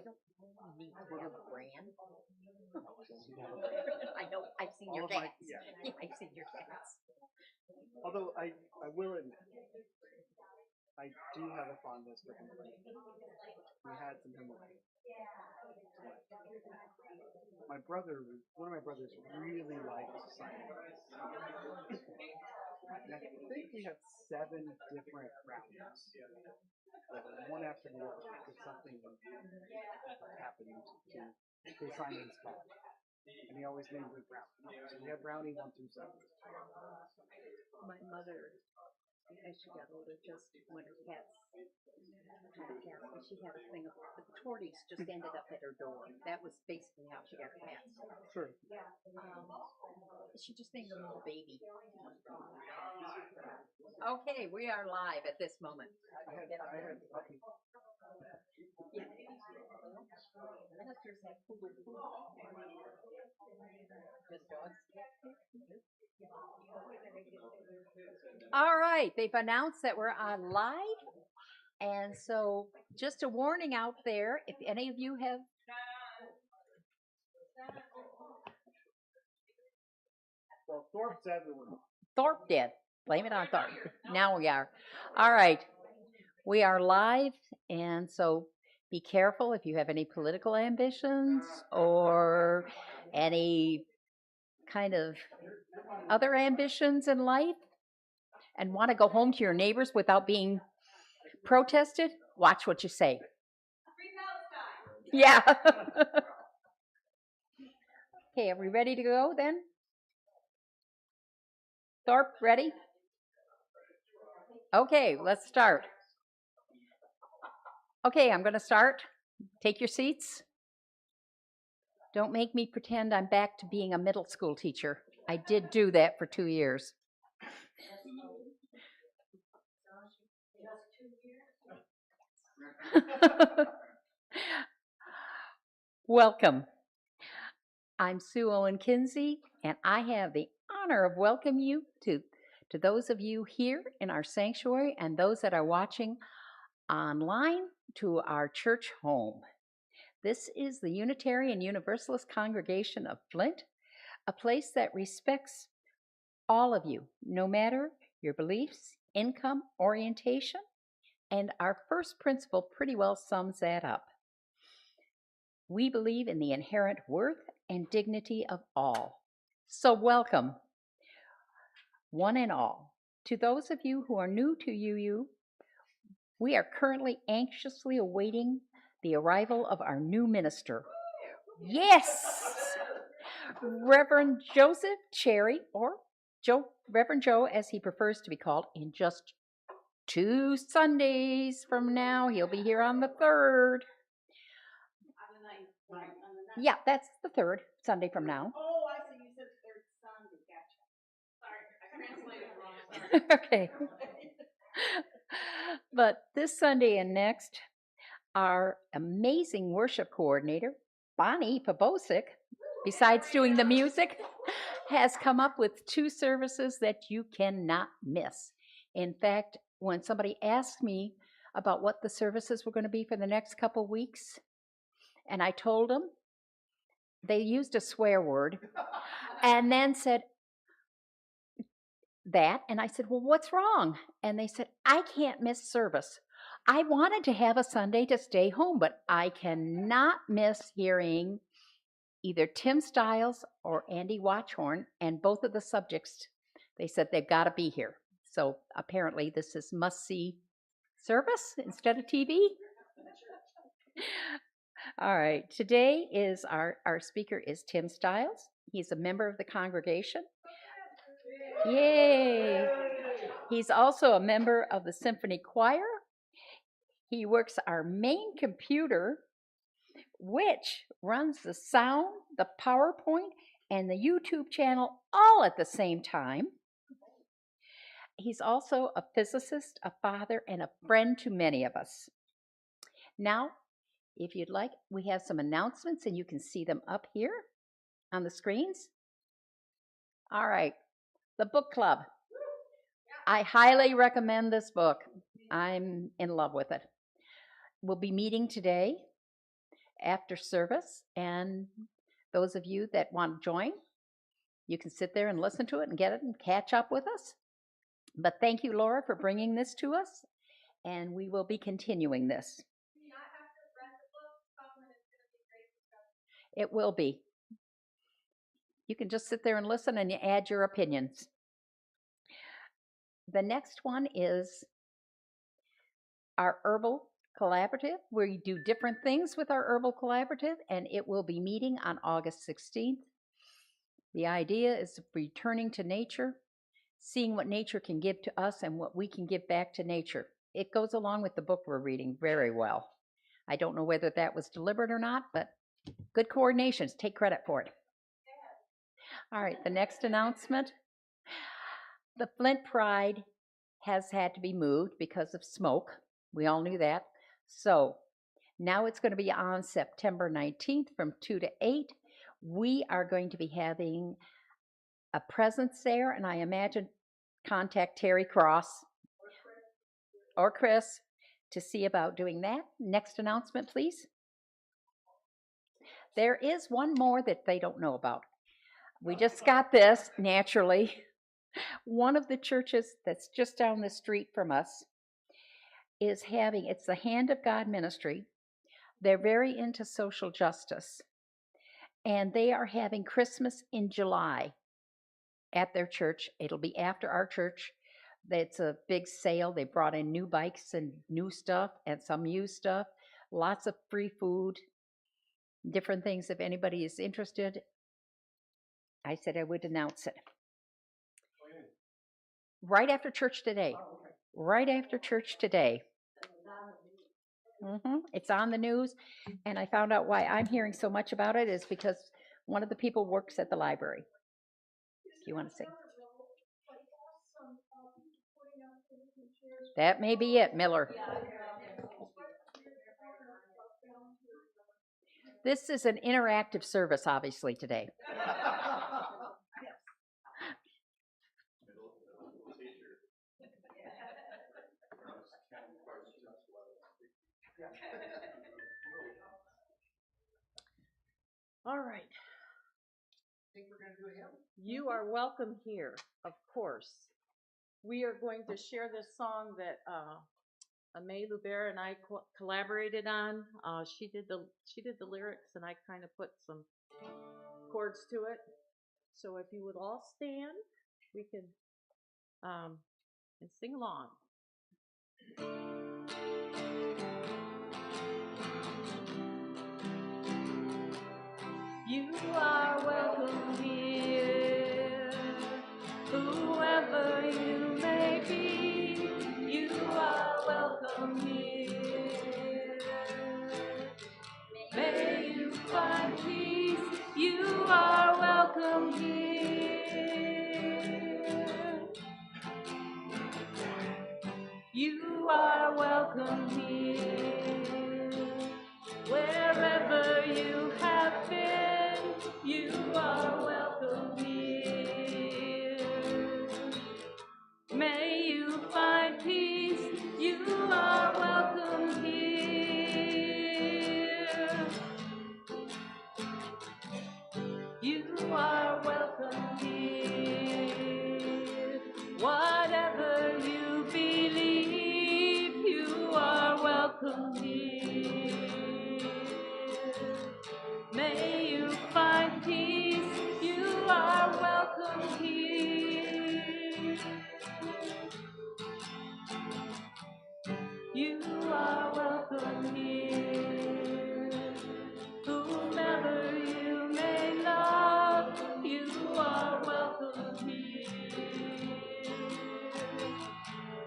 don't need to have a brand. I know, I've seen your cats. Yeah, I've seen your cats. Although I will admit, I do have a fondness for Himalayan. We had some Himalayan. One of my brothers really liked science. And I think we have 7 different brownies. One after the other, because something happened to the science class. And he always named it brownie. So we had brownie 1 through 7. My mother, as she got older, just when her cats had a cat, and she had a thing of the torties just ended up at her door. That was basically how she got her cats. Sure. She just named her little baby. Okay, we are live at this moment. I had puppy. Yeah. Ministers have food. Just dogs. All right, they've announced that we're on live, and so just a warning out there, if any of you have Well, Thorpe said we were not. Thorpe did. Blame it on Thorpe. Now we are. All right, we are live, and so be careful if you have any political ambitions or any kind of other ambitions in life and want to go home to your neighbors without being protested. Watch what you say. Yeah. Okay, are we ready to go then? Thorpe, ready? Okay, let's start. Okay, I'm going to start. Take your seats. Don't make me pretend I'm back to being a middle school teacher. I did do that for 2 years. Welcome. I'm Sue Owen Kinsey, and I have the honor of welcoming you to those of you here in our sanctuary and those that are watching online to our church home. This is the Unitarian Universalist congregation of Flint, a place that respects all of you, no matter your beliefs, income, orientation, and our first principle pretty well sums that up. We believe in the inherent worth and dignity of all. So welcome, one and all. To those of you who are new to UU, we are currently anxiously awaiting the arrival of our new minister. Yes! Reverend Joseph Cherry, or Reverend Joe as he prefers to be called, in just 2 Sundays from now. He'll be here on the 3rd. Yeah, that's the 3rd Sunday from now. Oh, I see. You said 3rd Sunday. Gotcha. Sorry, I translated it wrong. Okay. But this Sunday and next, our amazing worship coordinator, Bonnie Pobosic, besides doing the music, has come up with 2 services that you cannot miss. In fact, when somebody asked me about what the services were going to be for the next couple weeks, and I told them, they used a swear word and then said that, and I said, well, what's wrong? And they said, I can't miss service. I wanted to have a Sunday to stay home, but I cannot miss hearing either Tim Stiles or Andy Watchhorn, and both of the subjects, they said they've got to be here. So apparently this is must-see service instead of TV. All right, today is our speaker is Tim Stiles. He's a member of the congregation. Yay! He's also a member of the symphony choir. He works our main computer, which runs the sound, the PowerPoint, and the YouTube channel all at the same time. He's also a physicist, a father, and a friend to many of us. Now, if you'd like, we have some announcements, and you can see them up here on the screens. All right, the book club. I highly recommend this book. I'm in love with it. We'll be meeting today after service, and those of you that want to join, you can sit there and listen to it and get it and catch up with us. But thank you, Laura, for bringing this to us, and we will be continuing this. It will be. You can just sit there and listen and you add your opinions. The next one is our herbal collaborative. We do different things with our herbal collaborative, and it will be meeting on August 16th. The idea is returning to nature, seeing what nature can give to us and what we can give back to nature. It goes along with the book we're reading very well. I don't know whether that was deliberate or not, but good coordinations. Take credit for it. All right, the next announcement. The Flint Pride has had to be moved because of smoke. We all knew that. So now it's going to be on September 19th from 2 to 8. We are going to be having a presence there, and I imagine contact Terry Cross or Chris to see about doing that. Next announcement, please. There is one more that they don't know about. We just got this naturally. One of the churches that's just down the street from us is having, it's the Hand of God ministry. They're very into social justice. And they are having Christmas in July at their church. It'll be after our church. It's a big sale. They brought in new bikes and new stuff and some used stuff. Lots of free food, different things. If anybody is interested, I said I would announce it. Right after church today. Oh, okay. Right after church today. It's on the news, and I found out why I'm hearing so much about it is because one of the people works at the library. If you want to say. That may be it, Miller. This is an interactive service, obviously, today. All right. Think we're going to do a hymn? You are welcome here, of course. We are going to share this song that Aimee Lubert and I collaborated on. She did the lyrics, and I kind of put some chords to it. So if you would all stand, we can and sing along. You are welcome here, whoever you may be. You are welcome here. May you find peace. You are welcome here. You are welcome here. Wherever you have been, you are welcome here. May you find peace. You are welcome here. You are welcome here. Whatever you believe, you are welcome here. May you find peace. You are welcome here. You are welcome here. Whomever you may love, you are welcome here.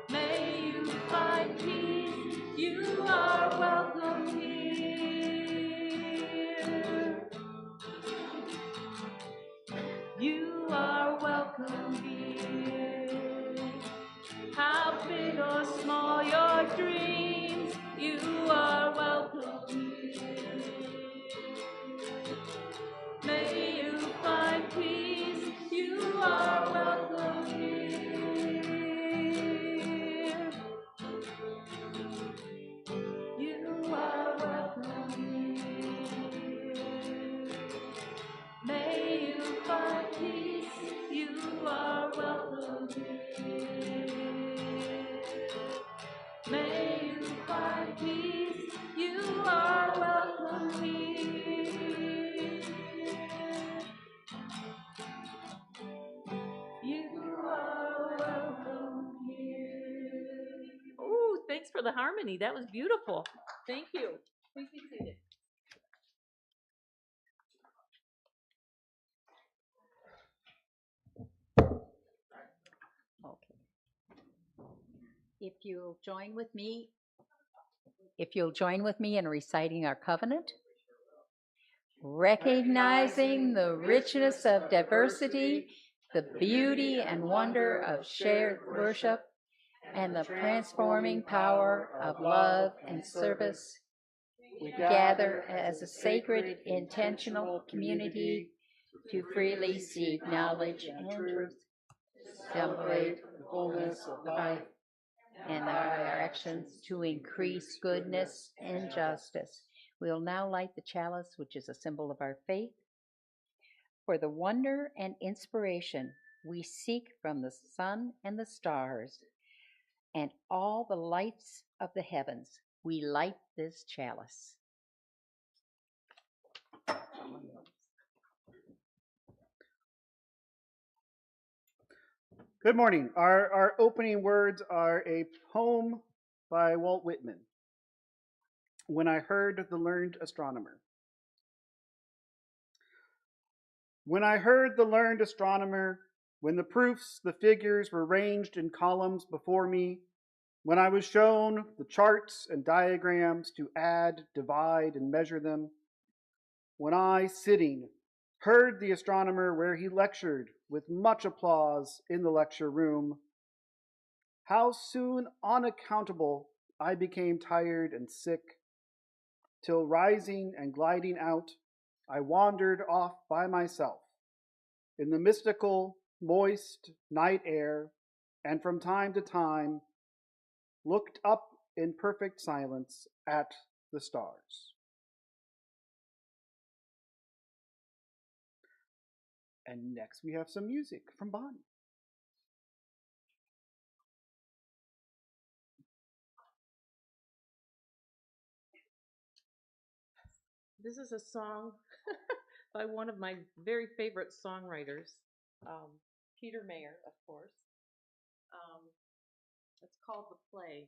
May you find peace. You are welcome here. You are welcome here. How big or small your dreams, you are welcome here. May you find peace, you are welcome here. You are welcome here. the harmony. That was beautiful. Thank you. Please be seated. Okay. If you'll join with me in reciting our covenant, recognizing the richness of diversity, the beauty and wonder of shared worship, and the transforming power of love and service, we gather as a sacred, intentional community to freely seek knowledge and truth, celebrate the fullness of life, and our actions to increase goodness and justice. We will now light the chalice, which is a symbol of our faith. For the wonder and inspiration we seek from the sun and the stars and all the lights of the heavens, we light this chalice. Good morning. Our opening words are a poem by Walt Whitman, When I Heard the Learned Astronomer. When I heard the learned astronomer, when the proofs, the figures were ranged in columns before me, when I was shown the charts and diagrams to add, divide, and measure them, when I, sitting, heard the astronomer where he lectured with much applause in the lecture room, how soon unaccountable I became tired and sick, till rising and gliding out, I wandered off by myself in the mystical, moist night air, and from time to time looked up in perfect silence at the stars. And next we have some music from Bonnie. This is a song by one of my very favorite songwriters, Peter Mayer, of course. It's called The Play,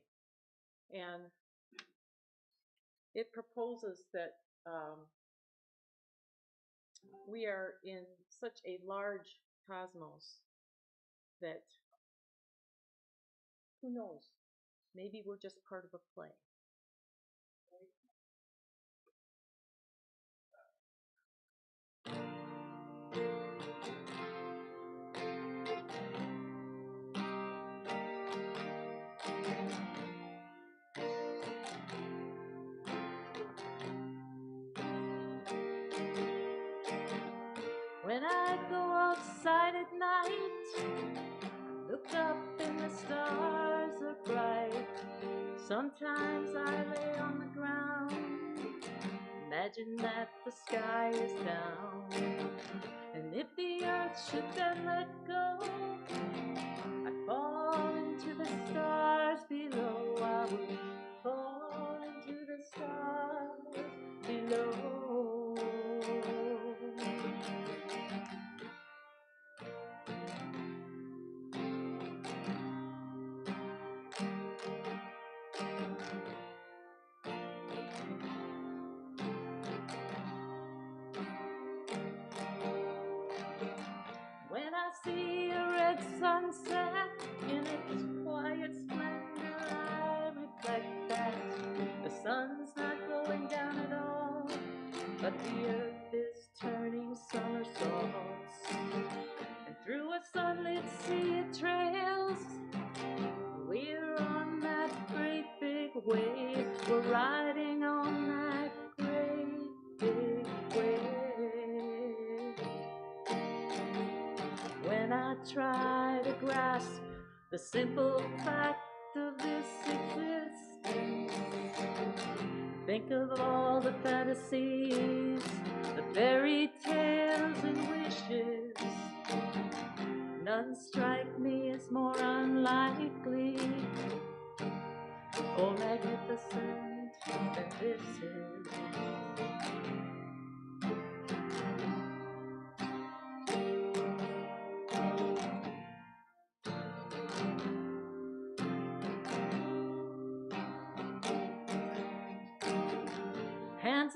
and it proposes that we are in such a large cosmos that, who knows, maybe we're just part of a play. When I go outside at night, look up and the stars are bright. Sometimes I lay on the ground, imagine that the sky is down. And if the earth should then let go, I fall into the stars below. I would fall into the stars below. When I see a red sunset in its quiet splendor, I reflect that the sun's not going down at all, but the earth is turning somersaults. And through a sunlit sea it trails. We're on that great big wave. We're riding on that great big wave. When I try to grasp the simple fact of this existence, think of all the fantasies, the fairy tales and wishes, none strike me as more unlikely or magnificent than this is.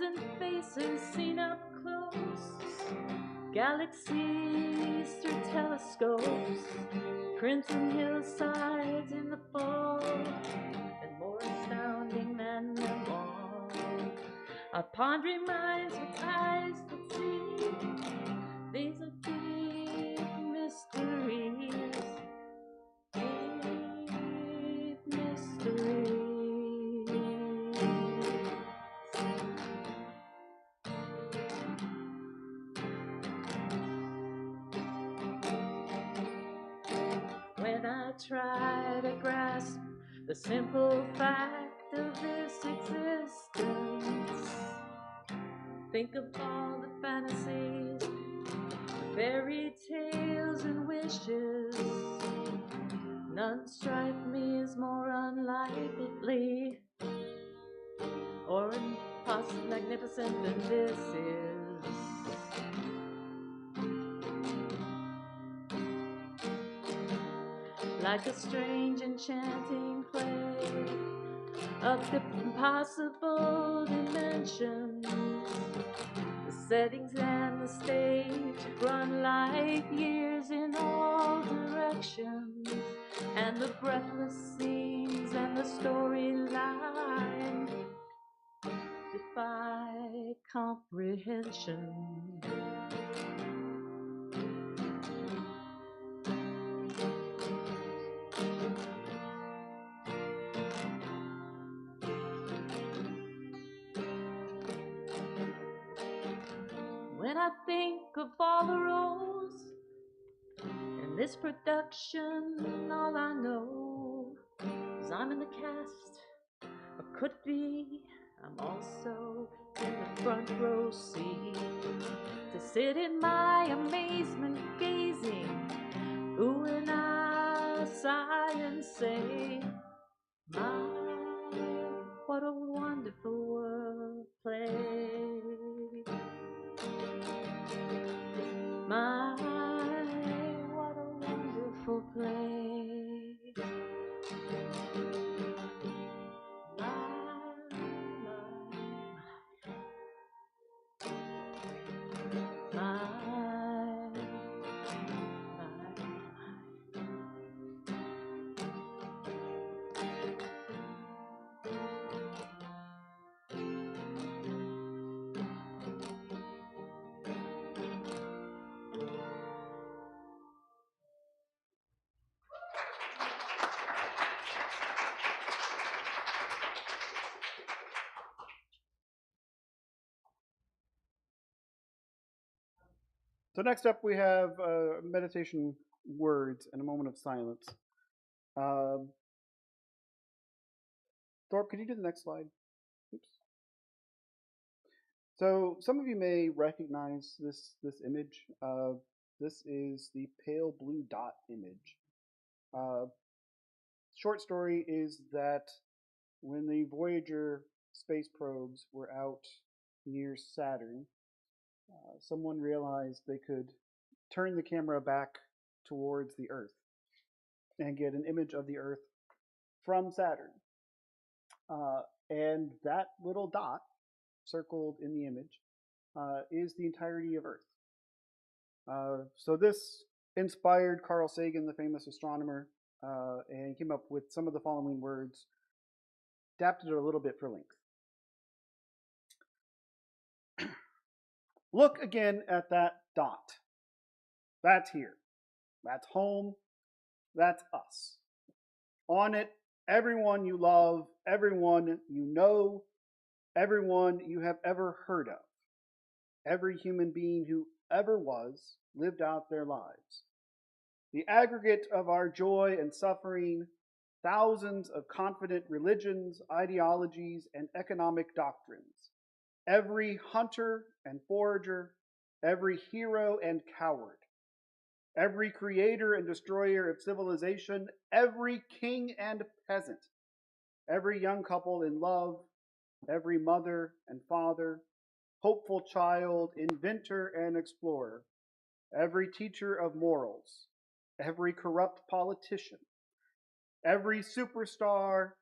and faces seen up close, galaxies through telescopes, crimson hillsides in the fall, and more astounding than them all are pondering minds with eyes that see. These are deep mysteries, deep mysteries. When I try to grasp the simple fact of this existence, think of all the fantasies, fairy tales and wishes, none strike me as more unlikely or impossible magnificent than this is. Like a strange enchanting play of the impossible dimensions, the settings and the stage run like years in all directions, and the breathless scenes and the storyline defy comprehension. When I think of all the roles in this production, all I know is I'm in the cast, or could be I'm also in the front row seat, to sit in my amazement gazing, ooh, and I'll sigh and say, my, what a wonderful world play. My, what a wonderful play. So next up, we have meditation words and a moment of silence. Thorpe, could you do the next slide? Oops. So some of you may recognize this image. This is the pale blue dot image. Short story is that when the Voyager space probes were out near Saturn, someone realized they could turn the camera back towards the Earth and get an image of the Earth from Saturn. And that little dot circled in the image is the entirety of Earth. So this inspired Carl Sagan, the famous astronomer, and came up with some of the following words, adapted it a little bit for length. Look again at that dot. That's here. That's home. That's us. On it, everyone you love, everyone you know, everyone you have ever heard of. Every human being who ever was lived out their lives. The aggregate of our joy and suffering, thousands of confident religions, ideologies, and economic doctrines. Every hunter and forager, every hero and coward, every creator and destroyer of civilization, every king and peasant, every young couple in love, every mother and father, hopeful child, inventor and explorer, every teacher of morals, every corrupt politician, every superstar,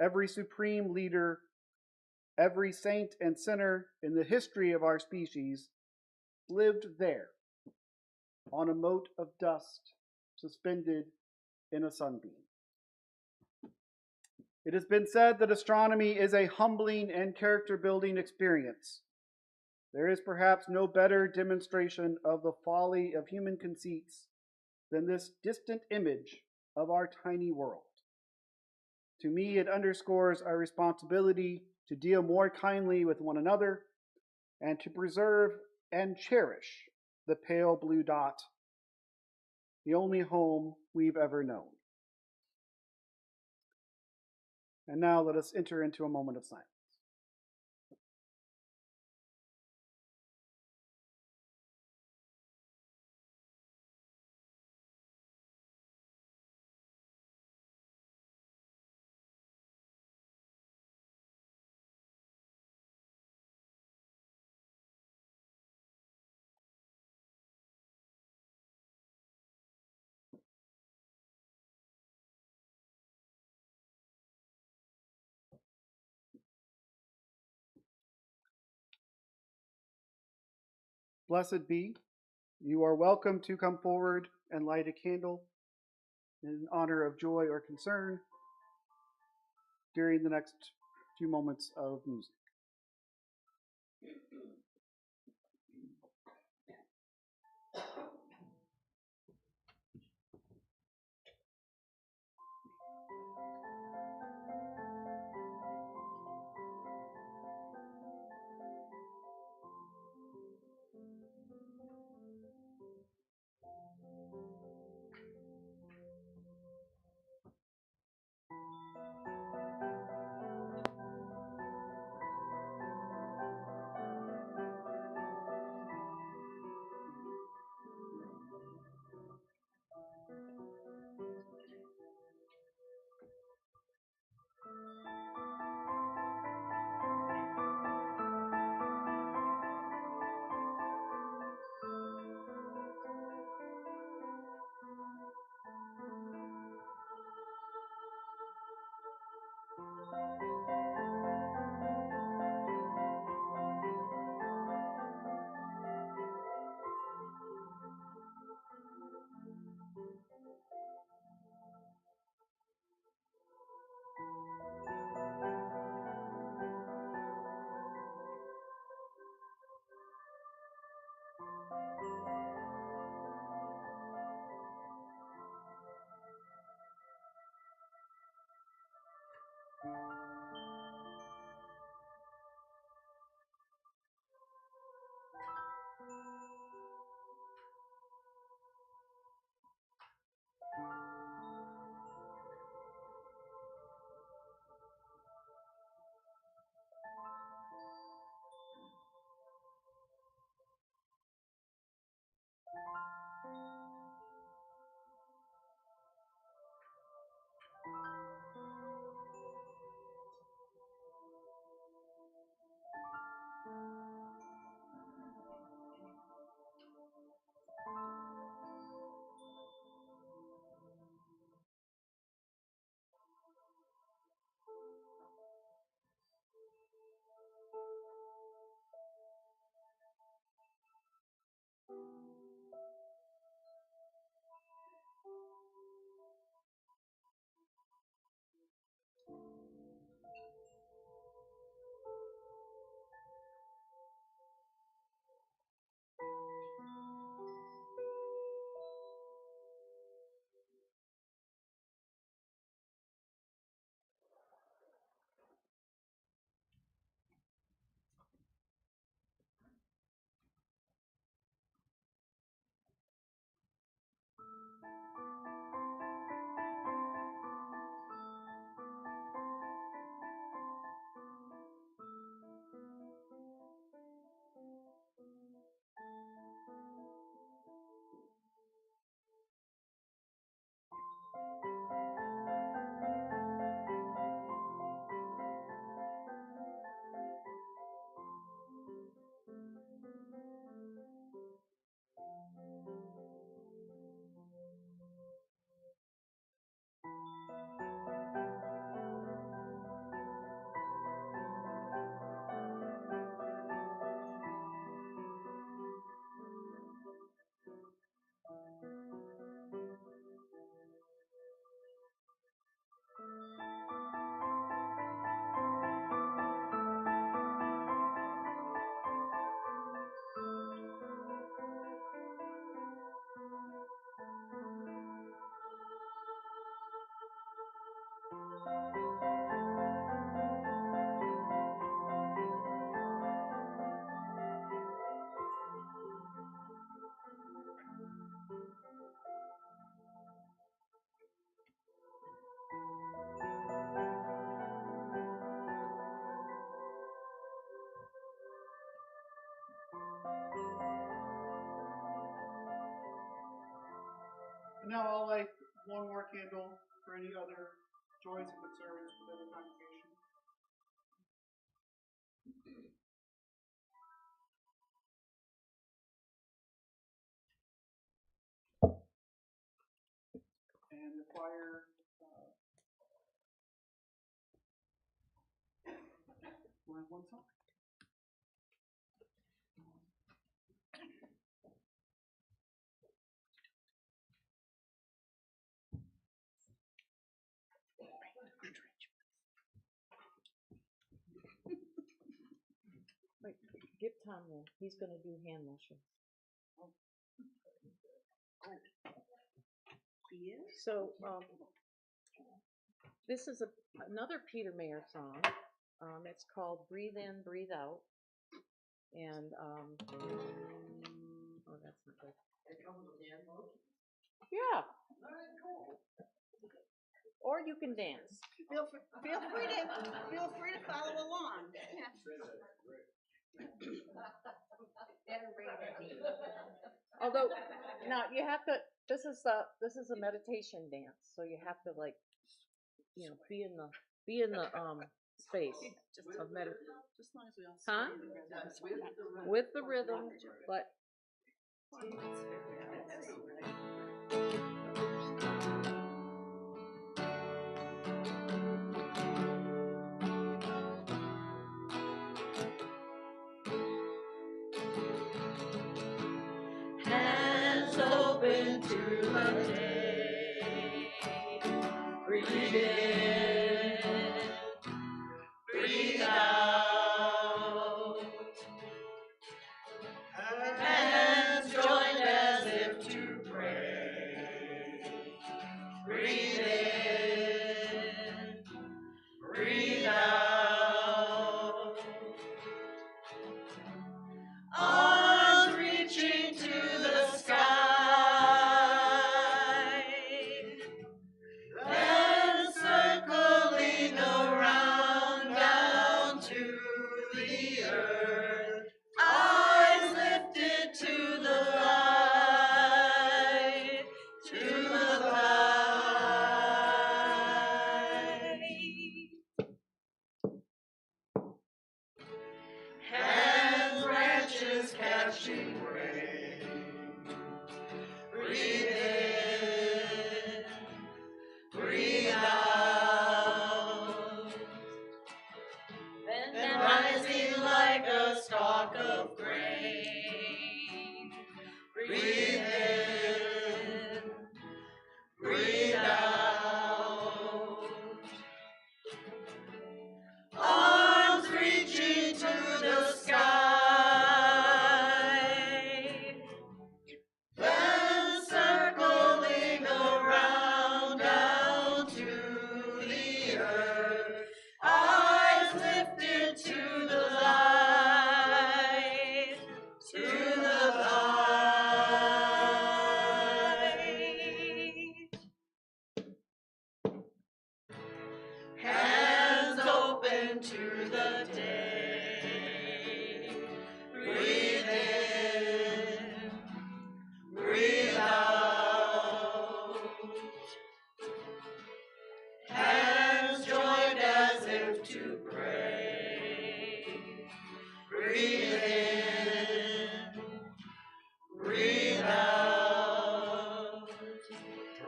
every supreme leader, every saint and sinner in the history of our species lived there, on a mote of dust suspended in a sunbeam. It has been said that astronomy is a humbling and character-building experience. There is perhaps no better demonstration of the folly of human conceits than this distant image of our tiny world. To me, it underscores our responsibility to deal more kindly with one another and to preserve and cherish the pale blue dot, the only home we've ever known. And now let us enter into a moment of silence. Blessed be, you are welcome to come forward and light a candle in honor of joy or concern during the next few moments of music. And now I'll light one more candle for any other joys and concerns within the congregation. And the choir will have one song. Wait, give Tom the, he's going to do hand motions. He is? So, this is another Peter Mayer song. It's called Breathe In, Breathe Out. And, oh, that's not good. It comes with hand motion. Yeah, All right, cool. or you can dance. Feel free to follow along. Yeah. Although, now you have to, this is a meditation dance, so you have to like, be in the space of meditation. Just as long as we all Huh? stay in the rhythm. With the rhythm, but hands open to the day. Breathe in, breathe out. Hands joined as if to pray. Breathe in, breathe out. Arms reaching to the sky, then circling around down to the earth. Eyes lifted to the light, to the light. Hands, branches catching rain. Breathe in, breathe out. Then rising like a stalk of grain. Breathe in, breathe out. Arms reaching to the sky, then circling around down to the earth. Eyes lifted to the light, to the light. Hands open to the day. Breathe in, breathe out. Hands joined as if to pray. Breathe in, breathe out.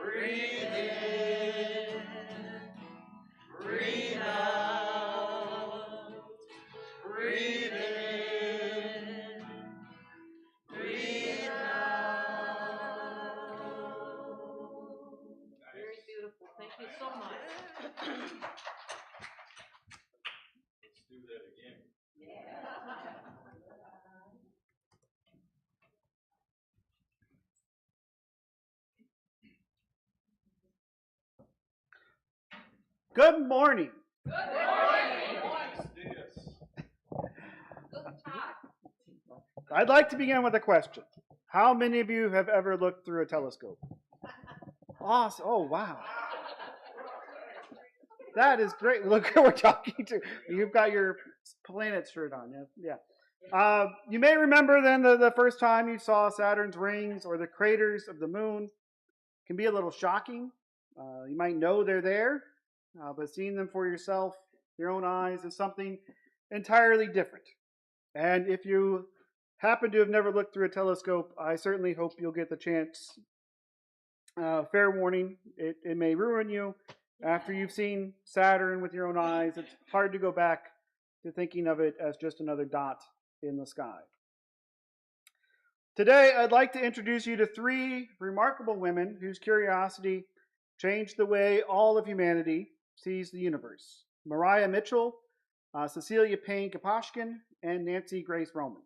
Breathe in, breathe out. Breathe in, breathe out. very beautiful. Thank you so much. Let's do that again. Good morning. I'd like to begin with a question. How many of you have ever looked through a telescope? Awesome. Oh, wow. That is great. Look who we're talking to. You've got your planet shirt on. Yeah. You may remember then the first time you saw Saturn's rings or the craters of the moon can be a little shocking. You might know they're there, but seeing them for yourself, your own eyes, is something entirely different. And if you happen to have never looked through a telescope, I certainly hope you'll get the chance. Fair warning, it may ruin you. After you've seen Saturn with your own eyes, it's hard to go back to thinking of it as just another dot in the sky. Today, I'd like to introduce you to three remarkable women whose curiosity changed the way all of humanity sees the universe: Maria Mitchell, Cecilia Payne, and Nancy Grace Roman.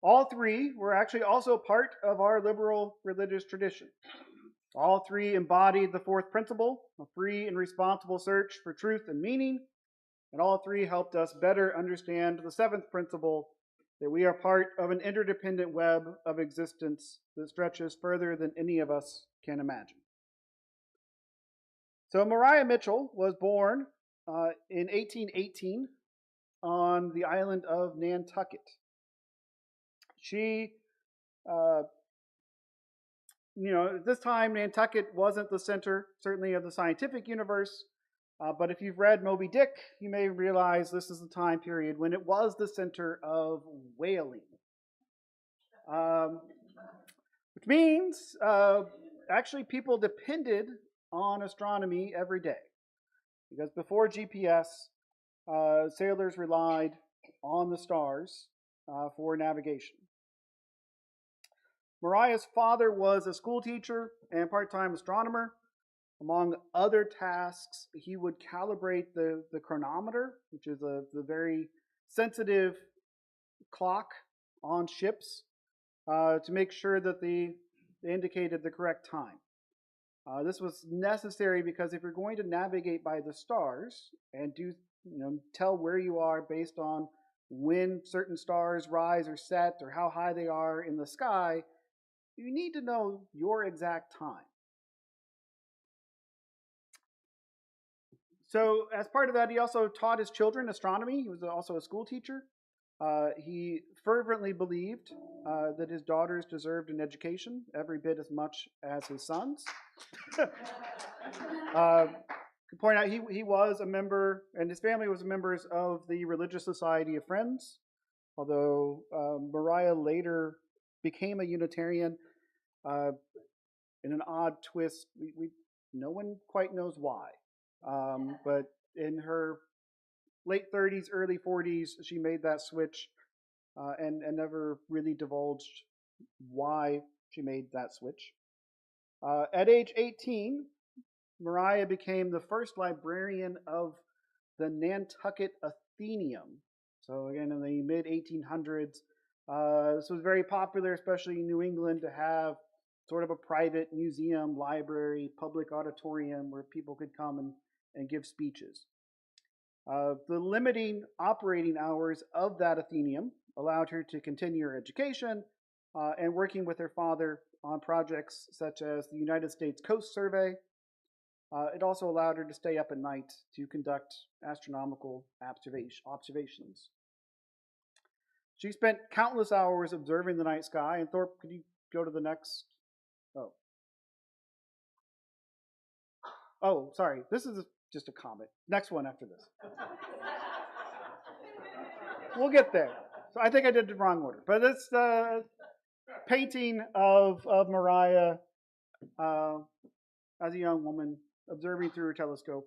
All three were actually also part of our liberal religious tradition. All three embodied the fourth principle, a free and responsible search for truth and meaning, and all three helped us better understand the seventh principle, that we are part of an interdependent web of existence that stretches further than any of us can imagine. So Maria Mitchell was born in 1818 on the island of Nantucket. She, at this time, Nantucket wasn't the center, certainly, of the scientific universe. But if you've read Moby Dick, you may realize this is the time period when it was the center of whaling. Which means, actually, people depended on astronomy every day. Because before GPS, sailors relied on the stars for navigation. Mariah's father was a school teacher and part-time astronomer. Among other tasks, he would calibrate the chronometer, which is the very sensitive clock on ships, to make sure that they indicated the correct time. This was necessary because if you're going to navigate by the stars and tell where you are based on when certain stars rise or set or how high they are in the sky, you need to know your exact time. So as part of that, he also taught his children astronomy. He was also a school teacher. He fervently believed that his daughters deserved an education every bit as much as his sons. Could point out he was a member, and his family was members of the Religious Society of Friends, although Maria later became a Unitarian in an odd twist. No one quite knows why. But in her late 30s, early 40s, she made that switch and never really divulged why she made that switch. At age 18, Maria became the first librarian of the Nantucket Athenaeum. So again, in the mid-1800s, this was very popular, especially in New England, to have sort of a private museum, library, public auditorium where people could come and give speeches. The limiting operating hours of that Athenaeum allowed her to continue her education and working with her father on projects such as the United States Coast Survey. It also allowed her to stay up at night to conduct astronomical observations. She spent countless hours observing the night sky. And Thorpe, could you go to the next? Oh, sorry. This is just a comet. Next one after this. We'll get there. So I think I did the wrong order. But it's the painting of Maria as a young woman observing through her telescope.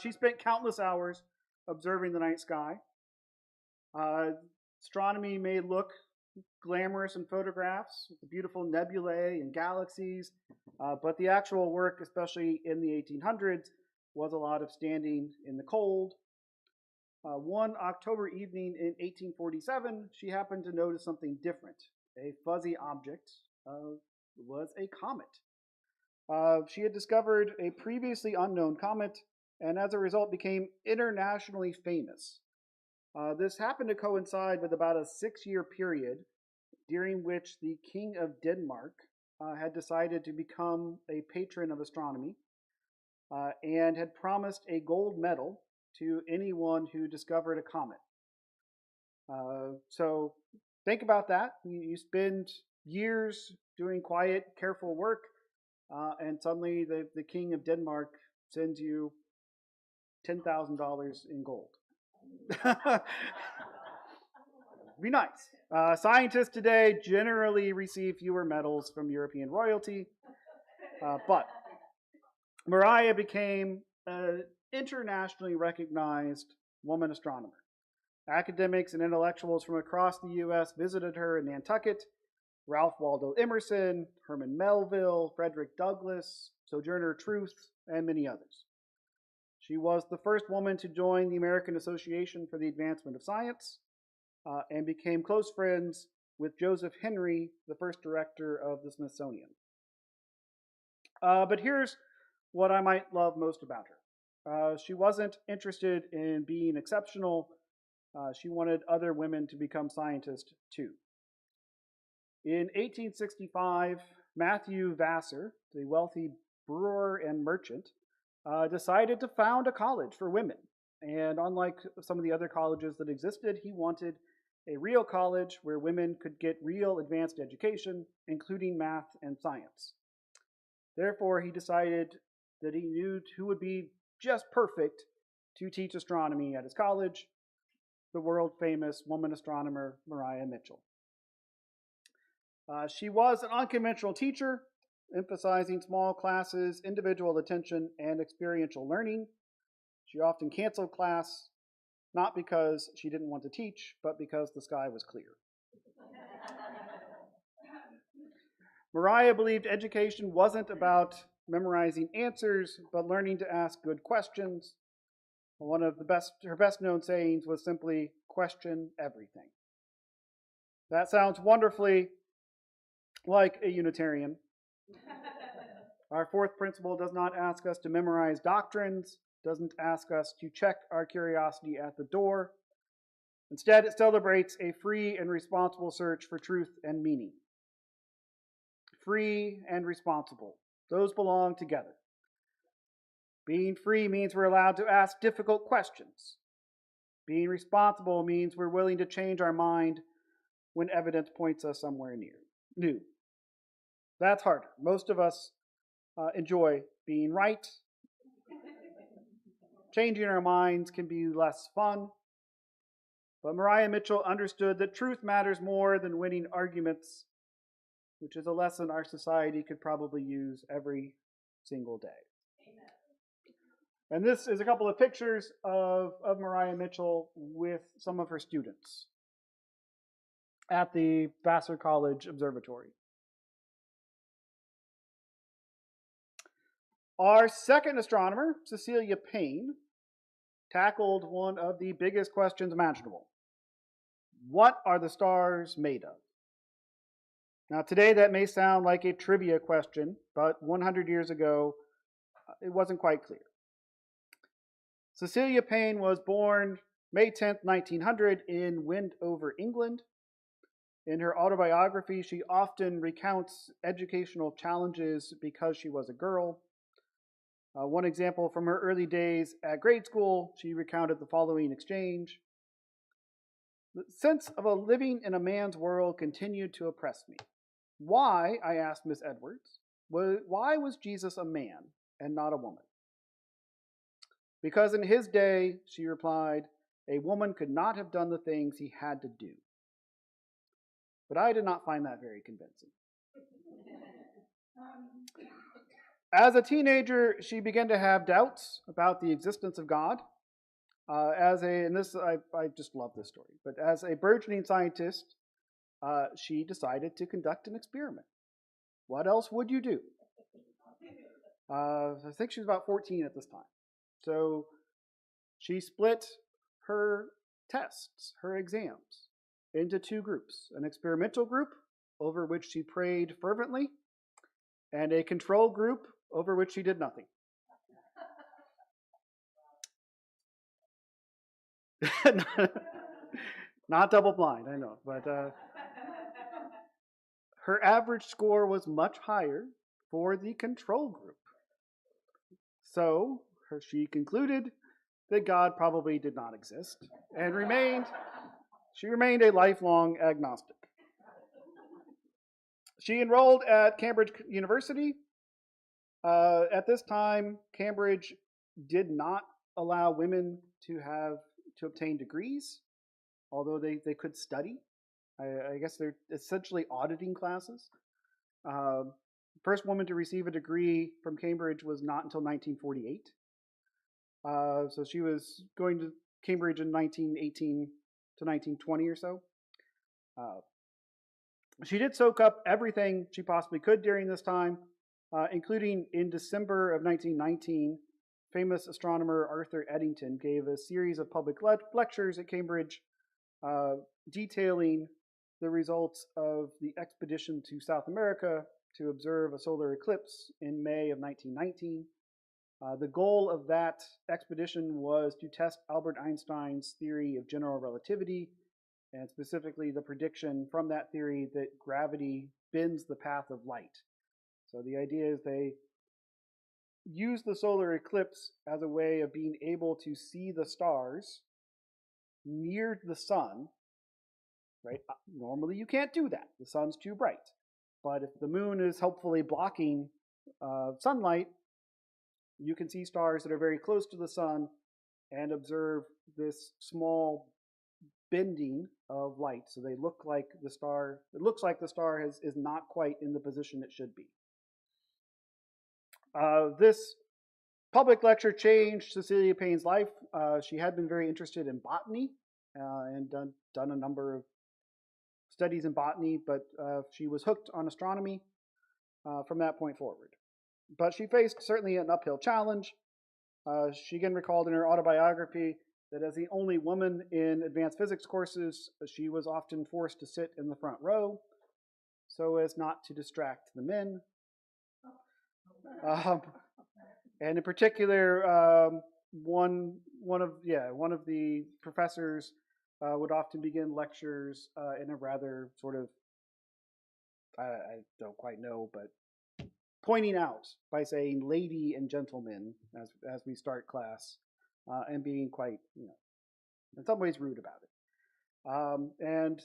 She spent countless hours observing the night sky. Astronomy may look glamorous in photographs, with the beautiful nebulae and galaxies, but the actual work, especially in the 1800s, was a lot of standing in the cold. One October evening in 1847, she happened to notice something different. A fuzzy object was a comet. She had discovered a previously unknown comet, and as a result became internationally famous. This happened to coincide with about a 6-year period during which the King of Denmark had decided to become a patron of astronomy and had promised a gold medal to anyone who discovered a comet. So think about that. You spend years doing quiet, careful work, and suddenly the king of Denmark sends you $10,000 in gold. Be nice. Scientists today generally receive fewer medals from European royalty, but Mariah became an internationally recognized woman astronomer. Academics and intellectuals from across the U.S. visited her in Nantucket. Ralph Waldo Emerson, Herman Melville, Frederick Douglass, Sojourner Truth, and many others. She was the first woman to join the American Association for the Advancement of Science and became close friends with Joseph Henry, the first director of the Smithsonian. But here's what I might love most about her. She wasn't interested in being exceptional. She wanted other women to become scientists too. In 1865, Matthew Vassar, the wealthy brewer and merchant, decided to found a college for women. And unlike some of the other colleges that existed, he wanted a real college where women could get real advanced education, including math and science. Therefore, he decided that he knew who would be just perfect to teach astronomy at his college, the world-famous woman astronomer Mariah Mitchell. She was an unconventional teacher, emphasizing small classes, individual attention, and experiential learning. She often canceled class, not because she didn't want to teach, but because the sky was clear. Mariah believed education wasn't about memorizing answers, but learning to ask good questions. One of her best known sayings was simply, question everything. That sounds wonderfully like a Unitarian. Our fourth principle does not ask us to memorize doctrines, doesn't ask us to check our curiosity at the door. Instead, it celebrates a free and responsible search for truth and meaning. Free and responsible. Those belong together. Being free means we're allowed to ask difficult questions. Being responsible means we're willing to change our mind when evidence points us somewhere new. That's harder. Most of us enjoy being right. Changing our minds can be less fun. But Mariah Mitchell understood that truth matters more than winning arguments, which is a lesson our society could probably use every single day. Amen. And this is a couple of pictures of Mariah Mitchell with some of her students at the Vassar College Observatory. Our second astronomer, Cecilia Payne, tackled one of the biggest questions imaginable. What are the stars made of? Now, today that may sound like a trivia question, but 100 years ago, it wasn't quite clear. Cecilia Payne was born May 10, 1900, in Wendover, England. In her autobiography, she often recounts educational challenges because she was a girl. One example from her early days at grade school, she recounted the following exchange. The sense of a living in a man's world continued to oppress me. Why, I asked Miss Edwards, why was Jesus a man and not a woman? Because in his day, she replied, a woman could not have done the things he had to do. But I did not find that very convincing. As a teenager, she began to have doubts about the existence of God. I just love this story, but as a burgeoning scientist, she decided to conduct an experiment. What else would you do? I think she was about 14 at this time. So she split her tests, her exams, into two groups. An experimental group, over which she prayed fervently, and a control group, over which she did nothing. Not double blind, I know, but her average score was much higher for the control group. So she concluded that God probably did not exist and remained she remained a lifelong agnostic. She enrolled at Cambridge University. At this time, Cambridge did not allow women to obtain degrees, although they could study. I guess they're essentially auditing classes. First woman to receive a degree from Cambridge was not until 1948. So she was going to Cambridge in 1918 to 1920 or so. She did soak up everything she possibly could during this time, including in December of 1919, famous astronomer Arthur Eddington gave a series of public lectures at Cambridge detailing the results of the expedition to South America to observe a solar eclipse in May of 1919. The goal of that expedition was to test Albert Einstein's theory of general relativity, and specifically the prediction from that theory that gravity bends the path of light. So the idea is they use the solar eclipse as a way of being able to see the stars near the sun, right? Normally you can't do that. The sun's too bright. But if the moon is helpfully blocking sunlight, you can see stars that are very close to the sun and observe this small bending of light. So they look like the star, it looks like the star is not quite in the position it should be. This public lecture changed Cecilia Payne's life. She had been very interested in botany and done a number of studies in botany, but she was hooked on astronomy from that point forward. But she faced certainly an uphill challenge. She again recalled in her autobiography that as the only woman in advanced physics courses, she was often forced to sit in the front row so as not to distract the men. And in particular, one of the professors would often begin lectures in a rather sort of, I don't quite know, but pointing out by saying "lady and gentlemen" as we start class, and being quite, in some ways rude about it. And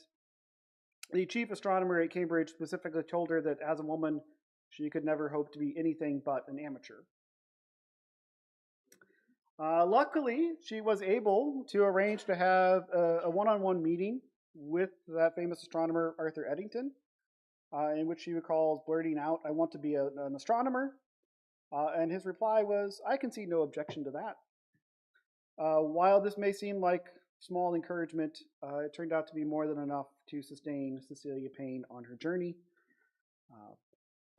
the chief astronomer at Cambridge specifically told her that as a woman, she could never hope to be anything but an amateur. Luckily, she was able to arrange to have a one-on-one meeting with that famous astronomer, Arthur Eddington, in which she recalls blurting out, "I want to be an astronomer." And his reply was, "I can see no objection to that." While this may seem like small encouragement, it turned out to be more than enough to sustain Cecilia Payne on her journey.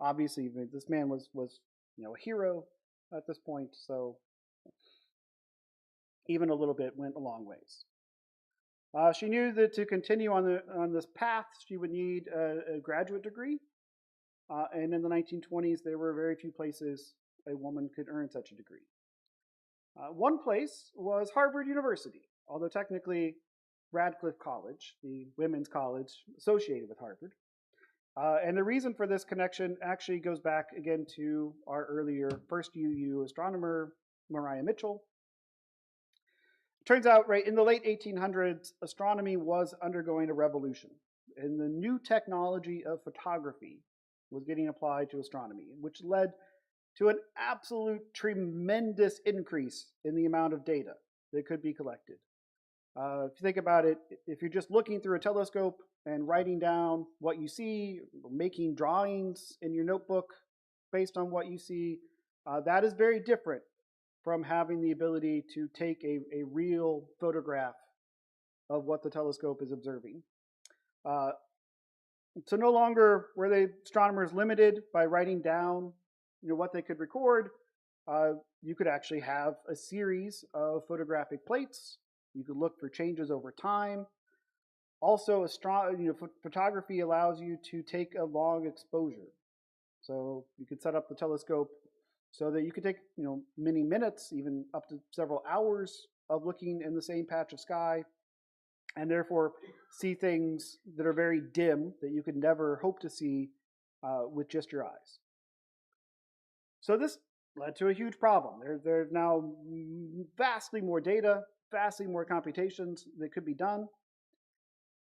Obviously, this man was a hero at this point, so even a little bit went a long ways. She knew that to continue on this path, she would need a graduate degree. And in the 1920s, there were very few places a woman could earn such a degree. One place was Harvard University, although technically Radcliffe College, the women's college associated with Harvard. And the reason for this connection actually goes back again to our earlier first UU astronomer, Maria Mitchell. Turns out, right, in the late 1800s, astronomy was undergoing a revolution, and the new technology of photography was getting applied to astronomy, which led to an absolute tremendous increase in the amount of data that could be collected. If you think about it, if you're just looking through a telescope and writing down what you see, making drawings in your notebook based on what you see, that is very different from having the ability to take a real photograph of what the telescope is observing. So no longer were the astronomers limited by writing down what they could record. You could actually have a series of photographic plates. You could look for changes over time. Also, photography allows you to take a long exposure. So you could set up the telescope so that you could take many minutes, even up to several hours of looking in the same patch of sky, and therefore see things that are very dim that you could never hope to see with just your eyes. So this led to a huge problem. There's now vastly more data, vastly more computations that could be done.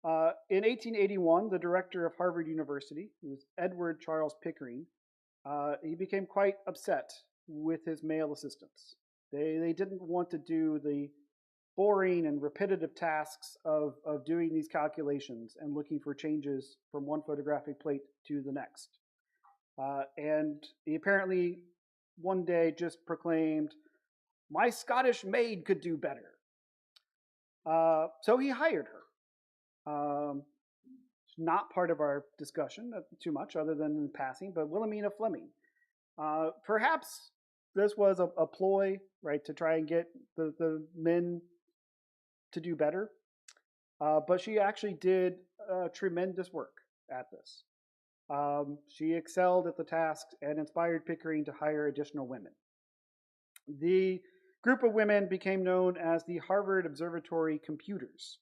In 1881, the director of Harvard University, who was Edward Charles Pickering, he became quite upset with his male assistants. They didn't want to do the boring and repetitive tasks of doing these calculations and looking for changes from one photographic plate to the next. And he apparently one day just proclaimed, "My Scottish maid could do better." So he hired her. Not part of our discussion too much, other than in passing, but Wilhelmina Fleming. Perhaps this was a ploy, right, to try and get the men to do better. But she actually did tremendous work at this. She excelled at the tasks and inspired Pickering to hire additional women. The group of women became known as the Harvard Observatory Computers.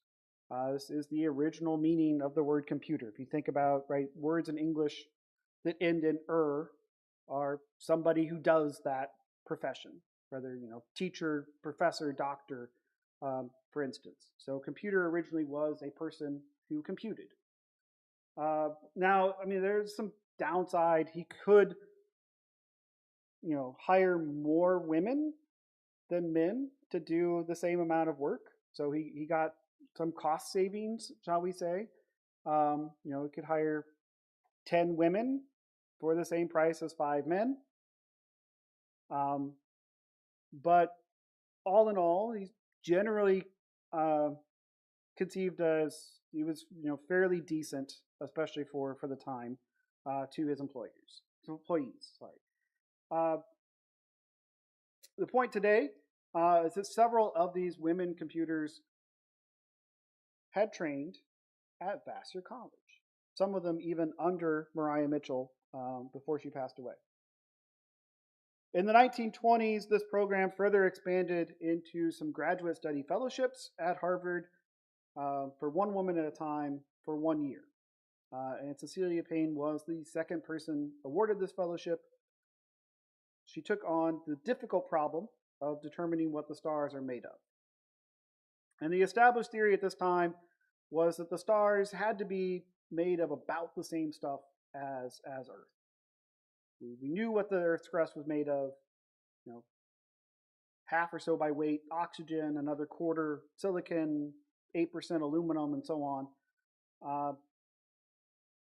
This is the original meaning of the word computer. If you think about, right, words in English that end in are somebody who does that profession, whether teacher, professor, doctor, for instance. So computer originally was a person who computed. Now, I mean, there's some downside. He could, hire more women than men to do the same amount of work. So he got some cost savings, shall we say. He could hire 10 women for the same price as 5 men. But all in all, he's generally conceived as he was, fairly decent, especially for the time, to his employees. The point today is that several of these women computers had trained at Vassar College. Some of them even under Maria Mitchell before she passed away. In the 1920s, this program further expanded into some graduate study fellowships at Harvard for one woman at a time for 1 year. And Cecilia Payne was the second person awarded this fellowship. She took on the difficult problem of determining what the stars are made of. And the established theory at this time was that the stars had to be made of about the same stuff as Earth. We knew what the Earth's crust was made of, half or so by weight oxygen, another quarter silicon, 8% aluminum, and so on.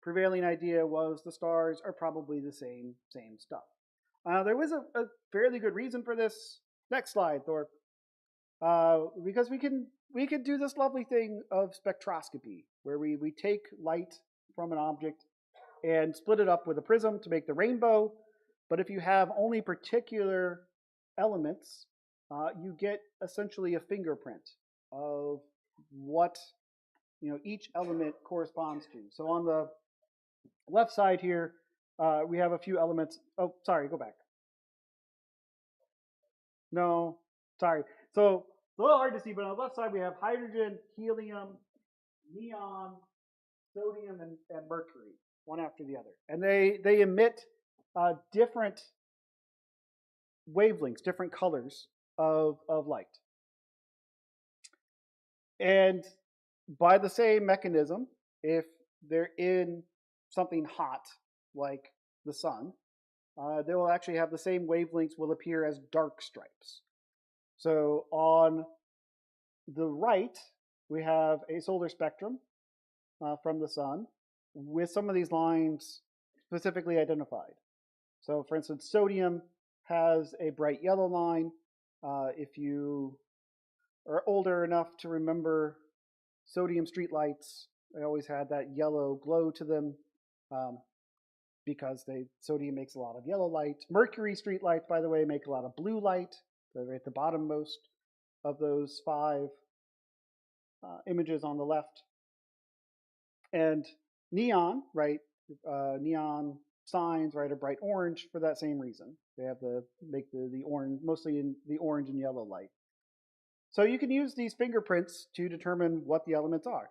Prevailing idea was the stars are probably the same stuff. There was a fairly good reason for this. Next slide, Thorpe. Because we can do this lovely thing of spectroscopy, where we take light from an object and split it up with a prism to make the rainbow. But if you have only particular elements, you get essentially a fingerprint of what each element corresponds to. So on the left side here, we have a few elements. Oh, sorry, go back. No, sorry. So it's a little hard to see, but on the left side we have hydrogen, helium, neon, sodium, and mercury, one after the other. And they emit different wavelengths, different colors of light. And by the same mechanism, if they're in something hot, like the sun, they will actually have the same wavelengths will appear as dark stripes. So on the right, we have a solar spectrum from the sun with some of these lines specifically identified. So for instance, sodium has a bright yellow line. If you are older enough to remember sodium streetlights, they always had that yellow glow to them because sodium makes a lot of yellow light. Mercury streetlights, by the way, make a lot of blue light. They're at the bottommost of those 5 images on the left. And neon, right? Neon signs, right, are bright orange for that same reason. They have make the orange, mostly in the orange and yellow light. So you can use these fingerprints to determine what the elements are.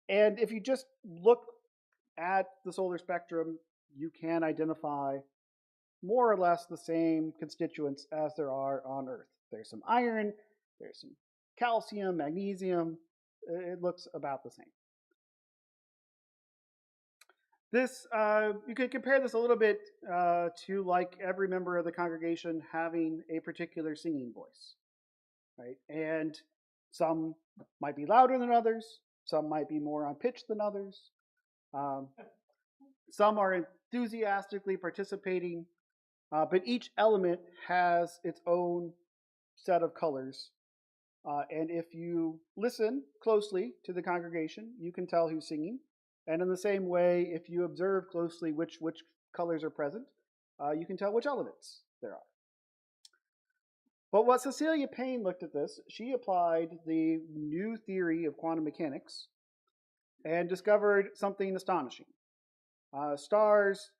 And if you just look at the solar spectrum, you can identify more or less the same constituents as there are on Earth. There's some iron, there's some calcium, magnesium. It looks about the same. This you could compare this a little bit to like every member of the congregation having a particular singing voice, right? And some might be louder than others. Some might be more on pitch than others. Um, some are enthusiastically participating, but each element has its own set of colors. And if you listen closely to the congregation, you can tell who's singing. And in the same way, if you observe closely which colors are present, you can tell which elements there are. But what Cecilia Payne looked at this, she applied the new theory of quantum mechanics and discovered something astonishing. Stars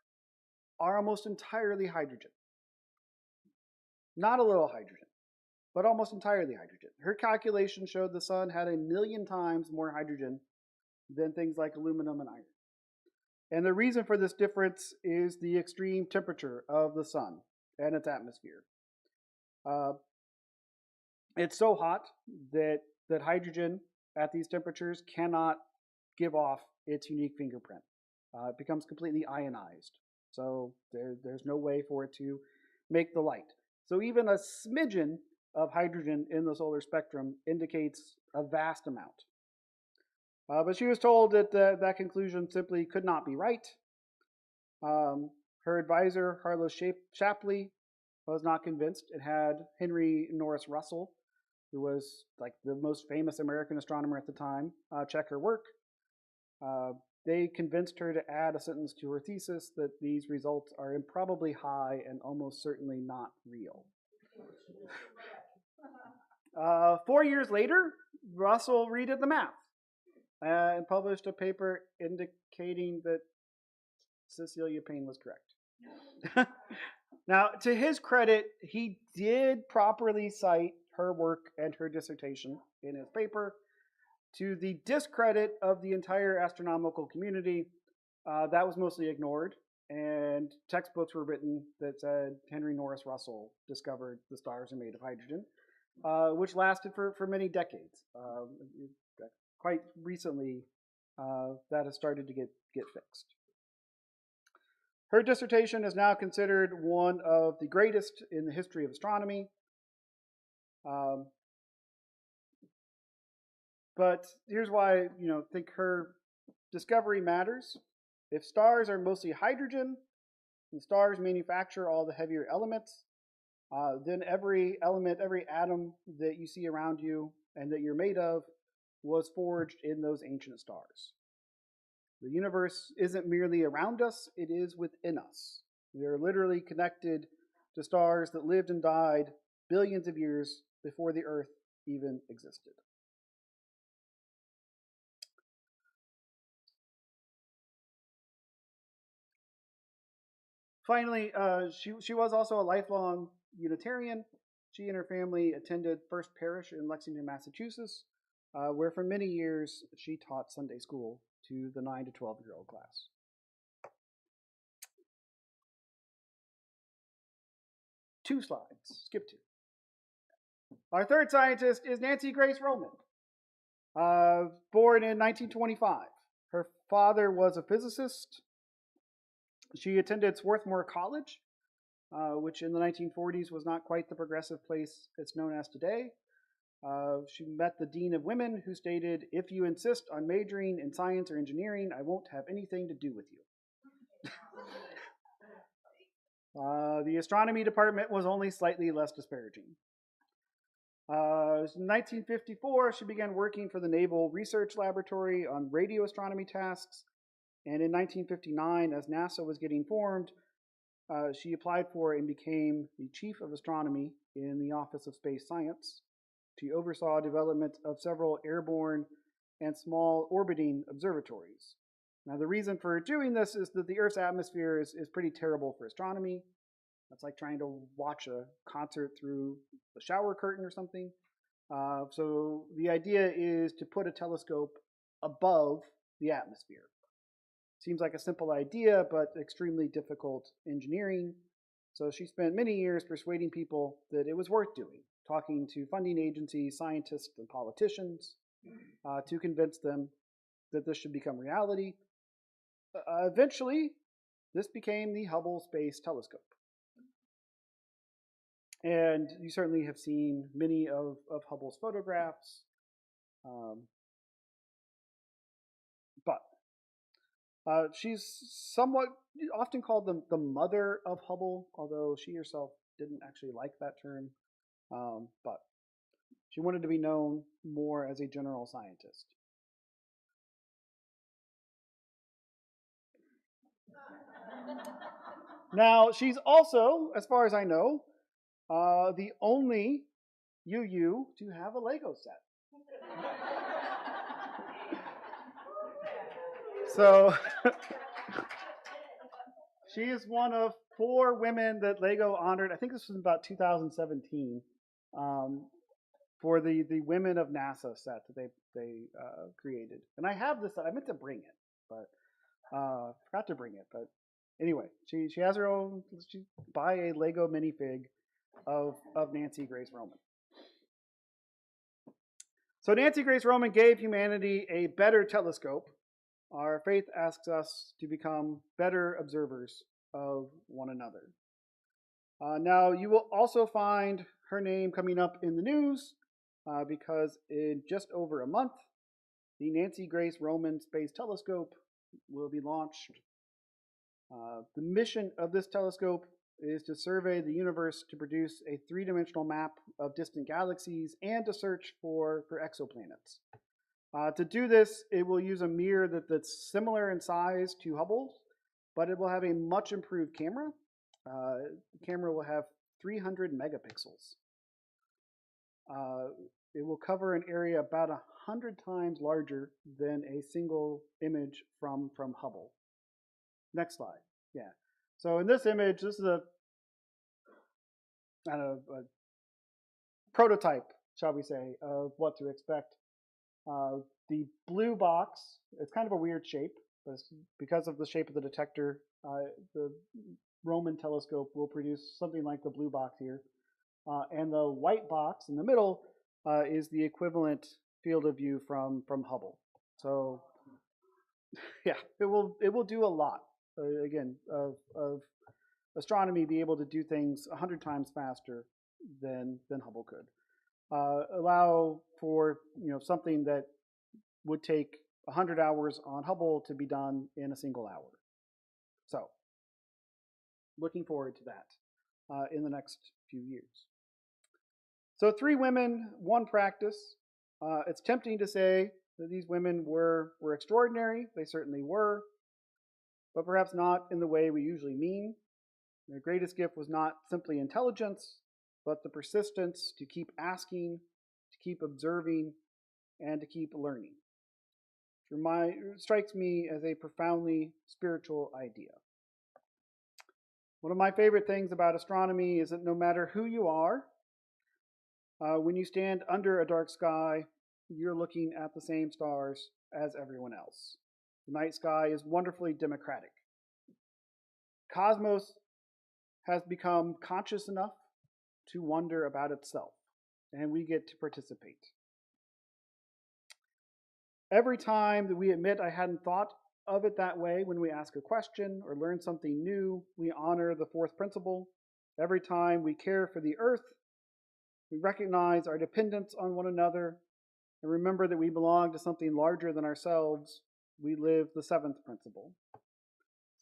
are almost entirely hydrogen. Not a little hydrogen, but almost entirely hydrogen. Her calculation showed the sun had 1,000,000 times more hydrogen than things like aluminum and iron. And the reason for this difference is the extreme temperature of the sun and its atmosphere. It's so hot that hydrogen at these temperatures cannot give off its unique fingerprint. It becomes completely ionized. So there's no way for it to make the light. So even a smidgen of hydrogen in the solar spectrum indicates a vast amount. But she was told that that conclusion simply could not be right. Her advisor, Harlow Shapley, was not convinced. It had Henry Norris Russell, who was like the most famous American astronomer at the time, check her work. They convinced her to add a sentence to her thesis that these results are improbably high and almost certainly not real. 4 years later, Russell redid the math and published a paper indicating that Cecilia Payne was correct. Now, to his credit, he did properly cite her work and her dissertation in his paper. To the discredit of the entire astronomical community, that was mostly ignored, and textbooks were written that said Henry Norris Russell discovered the stars are made of hydrogen, which lasted for many decades. Quite recently, that has started to get fixed. Her dissertation is now considered one of the greatest in the history of astronomy. But here's why I think her discovery matters. If stars are mostly hydrogen, and stars manufacture all the heavier elements, then every element, every atom that you see around you and that you're made of was forged in those ancient stars. The universe isn't merely around us, it is within us. We are literally connected to stars that lived and died billions of years before the Earth even existed. Finally, she was also a lifelong Unitarian. She and her family attended First Parish in Lexington, Massachusetts, where for many years she taught Sunday school to the 9 to 12-year-old class. Two slides, skip two. Our third scientist is Nancy Grace Roman, born in 1925. Her father was a physicist. She attended Swarthmore College, which in the 1940s was not quite the progressive place it's known as today. She met the Dean of Women, who stated, "If you insist on majoring in science or engineering, I won't have anything to do with you." The astronomy department was only slightly less disparaging. In 1954, she began working for the Naval Research Laboratory on radio astronomy tasks. And in 1959, as NASA was getting formed, she applied for and became the chief of astronomy in the Office of Space Science. She oversaw development of several airborne and small orbiting observatories. Now, the reason for doing this is that the Earth's atmosphere is pretty terrible for astronomy. That's like trying to watch a concert through the shower curtain or something. So the idea is to put a telescope above the atmosphere. Seems like a simple idea, but extremely difficult engineering. So she spent many years persuading people that it was worth doing, talking to funding agencies, scientists, and politicians to convince them that this should become reality. Eventually, this became the Hubble Space Telescope. And you certainly have seen many of Hubble's photographs. But she's somewhat often called the mother of Hubble, although she herself didn't actually like that term. But she wanted to be known more as a general scientist. Now, she's also, as far as I know, the only UU to have a Lego set. So she is one of 4 women that Lego honored. I think this was about 2017 for the Women of NASA set that they created. And I have this set. I meant to bring it, but forgot to bring it. But anyway, she has her own. She buy a Lego minifig of Nancy Grace Roman. So Nancy Grace Roman gave humanity a better telescope. Our faith asks us to become better observers of one another. Now, you will also find her name coming up in the news because in just over a month, the Nancy Grace Roman Space Telescope will be launched. The mission of this telescope is to survey the universe to produce a 3-dimensional map of distant galaxies and to search for exoplanets. To do this, it will use a mirror that's similar in size to Hubble's, but it will have a much improved camera. The camera will have 300 megapixels. It will cover an area about 100 times larger than a single image from Hubble. Next slide. Yeah. So in this image, this is a prototype, shall we say, of what to expect. The blue box, it's kind of a weird shape, but because of the shape of the detector, the Roman telescope will produce something like the blue box here. And the white box in the middle is the equivalent field of view from Hubble. So yeah, it will do a lot. Again, of astronomy, be able to do things 100 times faster than Hubble could. Allow for something that would take 100 hours on Hubble to be done in a single hour. So, looking forward to that in the next few years. So 3 women, 1 practice. It's tempting to say that these women were extraordinary. They certainly were, but perhaps not in the way we usually mean. Their greatest gift was not simply intelligence, but the persistence to keep asking, to keep observing, and to keep learning. It strikes me as a profoundly spiritual idea. One of my favorite things about astronomy is that no matter who you are, when you stand under a dark sky, you're looking at the same stars as everyone else. The night sky is wonderfully democratic. Cosmos has become conscious enough to wonder about itself, and we get to participate. Every time that we admit I hadn't thought of it that way when we ask a question or learn something new, we honor the 4th principle. Every time we care for the earth, we recognize our dependence on one another and remember that we belong to something larger than ourselves. We live the 7th principle.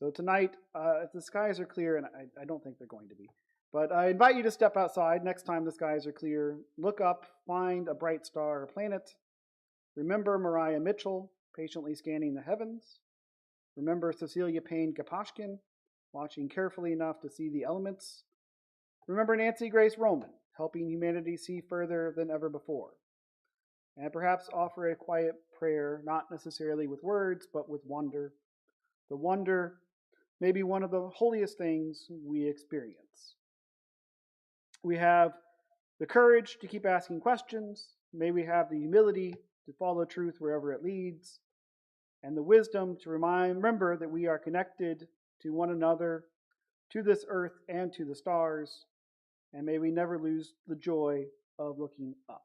So tonight, if the skies are clear, and I don't think they're going to be, but I invite you to step outside next time the skies are clear. Look up, find a bright star or planet. Remember Mariah Mitchell, patiently scanning the heavens. Remember Cecilia Payne Gaposchkin, watching carefully enough to see the elements. Remember Nancy Grace Roman, helping humanity see further than ever before. And perhaps offer a quiet prayer, not necessarily with words, but with wonder. The wonder may be one of the holiest things we experience. We have the courage to keep asking questions. May we have the humility to follow truth wherever it leads, and the wisdom to remember that we are connected to one another, to this earth and to the stars, and may we never lose the joy of looking up.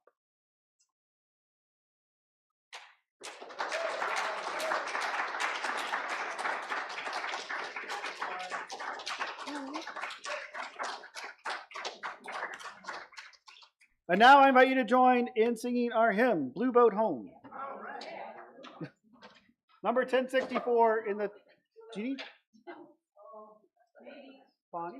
And now I invite you to join in singing our hymn, Blue Boat Home. Number 1064 in the Genie? Bonnie?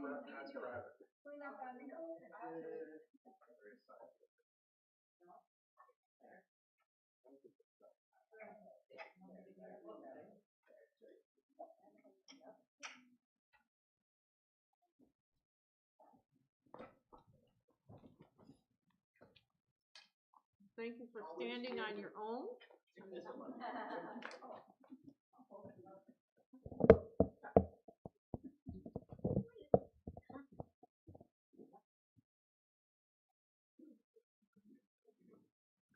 Thank you for standing on your own.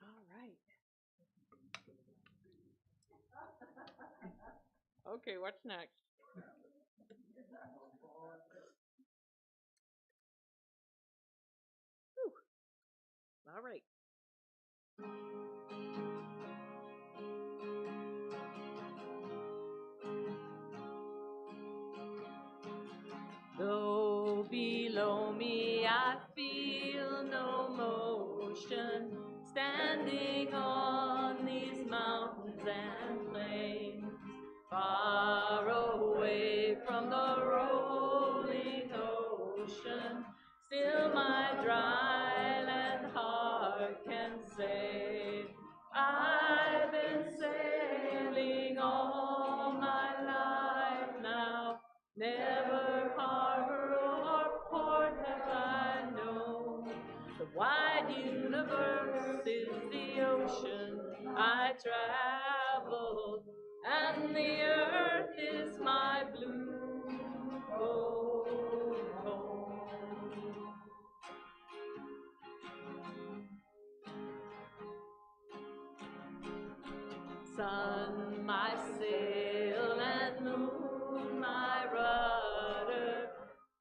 All right. Okay, what's next? Whew. All right. Though below me I feel no motion, standing on these mountains and plains, far away from the rolling ocean, still my dry land heart can say, I've been sailing all my life now, never harbor or port have I known. The wide universe is the ocean I traveled, and the earth is my blue home. Sun, my sail, and moon, my rudder,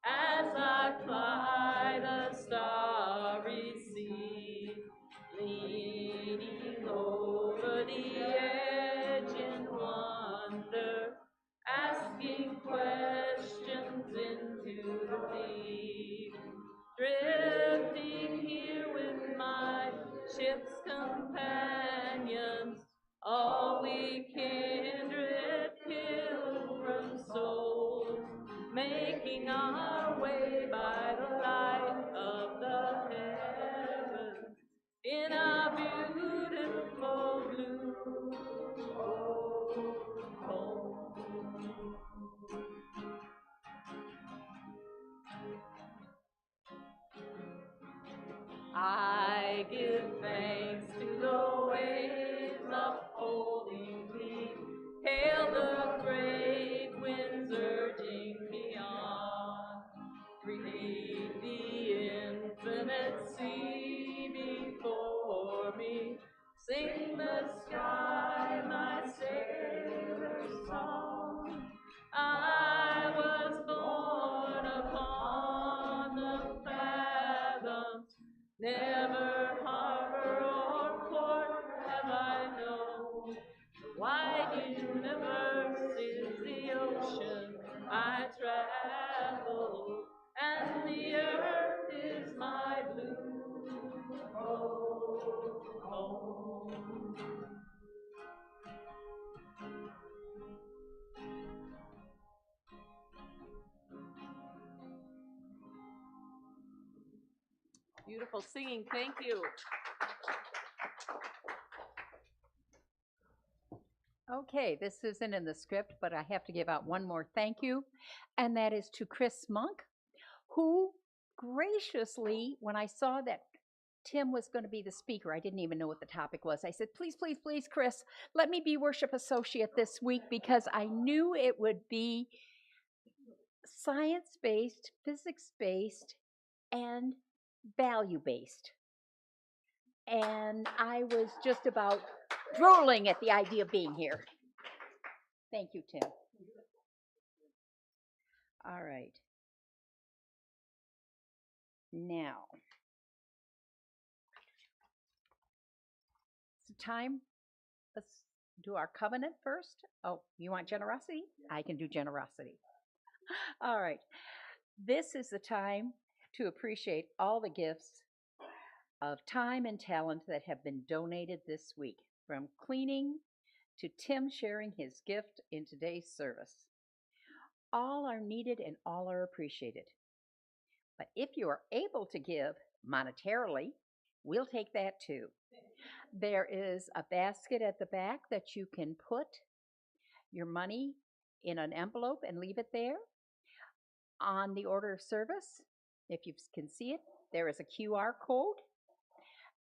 as I fly the starry sea, leaning over the edge in wonder, asking questions into the deep, drifting here with my ship's companions, all we kindred pilgrim souls, making our way by the light of the heavens in a beautiful blue home. I give thanks to the waves upholding me, hail the great winds urging me on, create the infinite sea before me, sing the sky my sailor's song. I was born upon the fathoms, never harbor or port have I known. The wide universe is the ocean I travel, and the earth is my blue home. Beautiful singing, thank you. Okay, this isn't in the script, but I have to give out one more thank you, and that is to Chris Monk, who graciously, when I saw that Tim was going to be the speaker, I didn't even know what the topic was. I said, please, please, please, Chris, let me be worship associate this week, because I knew it would be science-based, physics-based, and value-based. And I was just about drooling at the idea of being here. Thank you, Tim. All right. Now, it's time. Let's do our covenant first. Oh, you want generosity? I can do generosity. All right. This is the time to appreciate all the gifts of time and talent that have been donated this week, from cleaning to Tim sharing his gift in today's service. All are needed and all are appreciated. But if you are able to give monetarily, we'll take that too. There is a basket at the back that you can put your money in an envelope and leave it there. On the order of service, if you can see it, there is a QR code.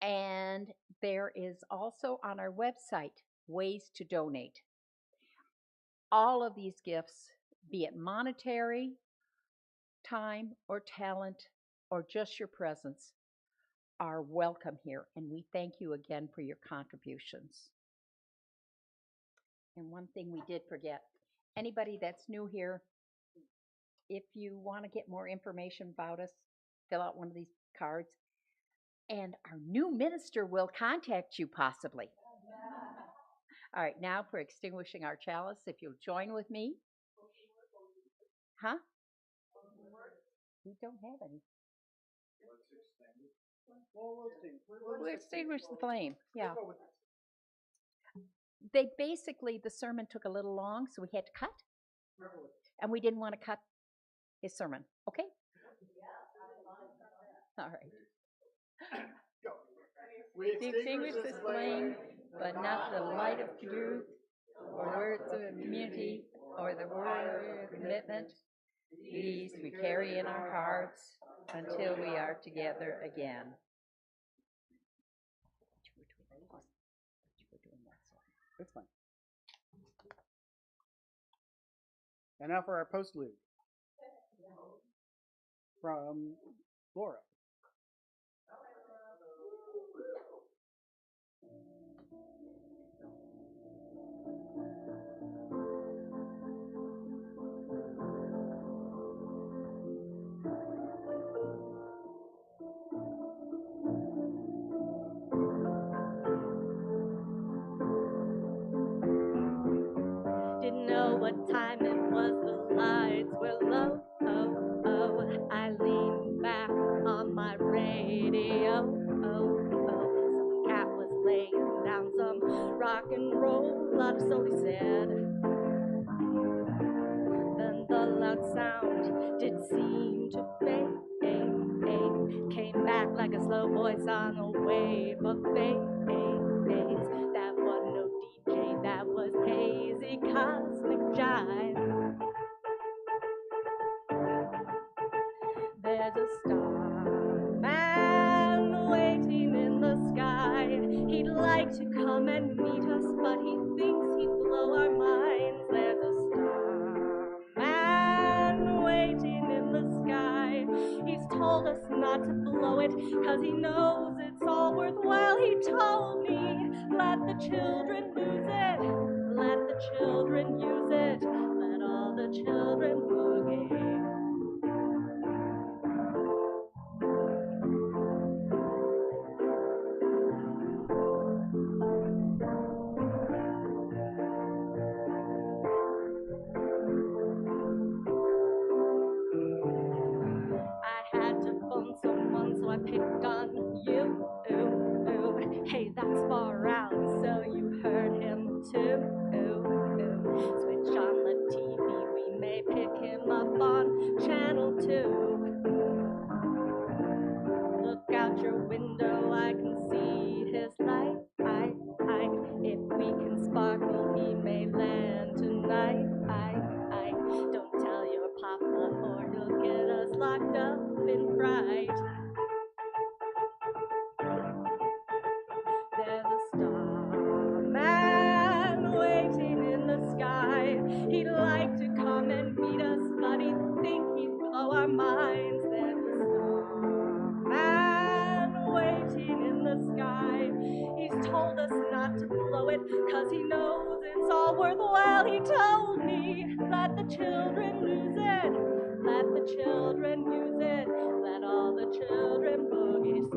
And there is also on our website ways to donate. All of these gifts, be it monetary, time, or talent, or just your presence, are welcome here. And we thank you again for your contributions. And one thing we did forget, anybody that's new here, if you want to get more information about us, fill out one of these cards. And our new minister will contact you possibly. All right, now for extinguishing our chalice, if you'll join with me. Huh? We don't have any. We'll extinguish the flame, yeah. The sermon took a little long, so we had to cut. And we didn't want to cut his sermon, okay? All right. We extinguish this flame, but not the light of truth, or words of immunity, or the word of commitment. These we carry in our hearts until we are together again. It's fine. And now for our postlude from Laura. Didn't know what time it was, the lights were low. Oh, oh, I leaned back on my radio. Oh, oh, some cat was laying down some rock and roll. A lot of soul, he said. Then the loud sound did seem to fade. Came back like a slow voice on a wave of fades. That was no DJ, that was hazy cosmic jive. There's a starman waiting in the sky. He'd like to come and meet us, but he thinks he'd blow our minds. There's a starman waiting in the sky. He's told us not to blow it, 'cause he knows it's all worthwhile. He told me, let the children lose it, let the children use it, let all the children boogie. I had to phone someone, so I picked on you. Ooh, ooh. Hey, that's far out, so you heard him too. Ooh, ooh. Switch on the TV, we may pick him up on channel 2. Look out your window, I can see his light. If we can sparkle, he may land tonight. Don't tell your papa, or he'll get us locked up in fright. There's a starman waiting in the sky. He'd like to come and meet us, but he'd think he'd blow our minds. There's a starman waiting in the sky. He's told us not to blow it, 'cause he knows it's all worthwhile. He told me, let the children lose it, let the children use it, let all the children boogie.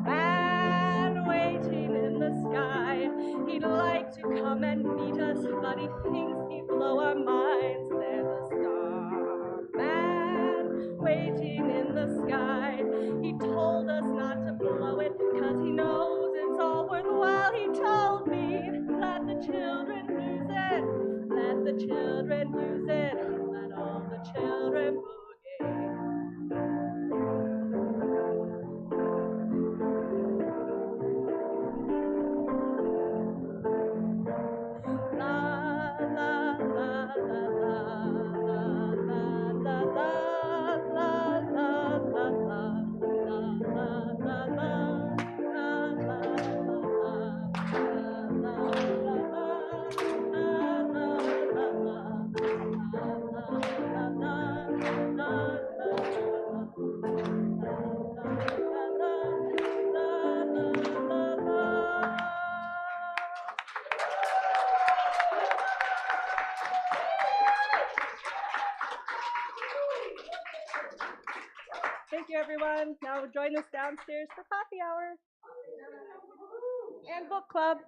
Starman waiting in the sky. He'd like to come and meet us, but he thinks he'd blow our minds. There's a starman waiting in the sky. He told us not to blow Thank you, everyone. Now join us downstairs for coffee hour and book club.